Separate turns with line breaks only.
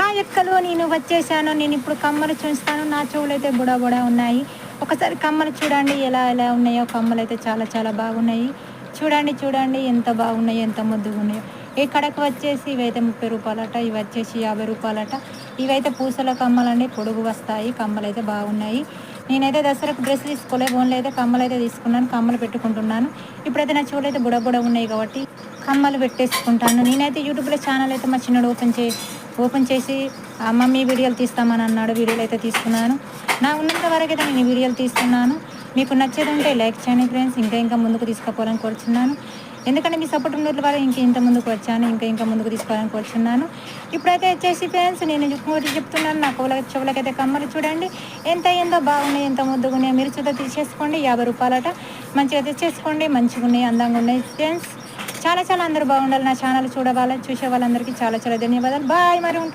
Hi అక్కలు, నేను వచ్చేసాను. నేను ఇప్పుడు కమ్మలు చూస్తాను. నా చెవులైతే బుడ బుడ ఉన్నాయి. ఒకసారి కమ్మలు చూడండి ఎలా ఎలా ఉన్నాయో. కమ్మలు అయితే చాలా చాలా బాగున్నాయి. చూడండి చూడండి ఎంత బాగున్నాయో, ఎంత ముద్దుగా ఉన్నాయో. ఇక్కడకు వచ్చేసి ఇవైతే 30 రూపాయలట, ఇవి వచ్చేసి 50 రూపాయలట. ఇవైతే పూసల కమ్మలండి, పొడుగు వస్తాయి. కమ్మలు అయితే బాగున్నాయి. నేనైతే దసరాకు డ్రెస్ తీసుకోలే, ఓన్లీ అయితే కమ్మలు అయితే తీసుకున్నాను. కమ్మలు పెట్టుకుంటున్నాను. ఇప్పుడైతే నా చెవులు అయితే బుడ బుడ ఉన్నాయి కాబట్టి కమ్మలు పెట్టేసుకుంటాను. నేనైతే యూట్యూబ్లో ఛానల్ అయితే మా చిన్నడు ఓపెన్ చేసి మమ్మీ వీడియోలు తీస్తామని అన్నాడు. వీడియోలు అయితే తీసుకున్నాను. నా ఉన్నంత వరకు అయితే నేను వీడియోలు తీస్తున్నాను. మీకు నచ్చేది ఉంటే లైక్ చేయండి ఫ్రెండ్స్. ఇంకా ముందుకు తీసుకుపోవాలని కోరుచున్నాను. ఎందుకంటే మీ సపోర్ట్ ఉన్నట్ల వల్ల ఇంత ముందుకు వచ్చాను. ఇంకా ముందుకు తీసుకోవాలని కోరుచున్నాను. ఇప్పుడైతే వచ్చేసి ఫ్రెండ్స్ నేను ఇంకోటి చెప్తున్నాను. నా చెవులకైతే కమ్మలు చూడండి ఎంత ఏందో బాగున్నాయి, ఎంత ముద్దుగా ఉన్నాయి. మీరు చూద్దా తీసేసుకోండి. 50 రూపాయలట. మంచిగా తెచ్చేసుకోండి. మంచిగా ఉన్నాయి, అందంగా ఉన్నాయి ఫ్రెండ్స్. చాలా చాలా అందరూ బాగుండాలి. నా ఛానల్ చూసే వాళ్ళందరికీ చాలా చాలా ధన్యవాదాలు. బాయ్. మరి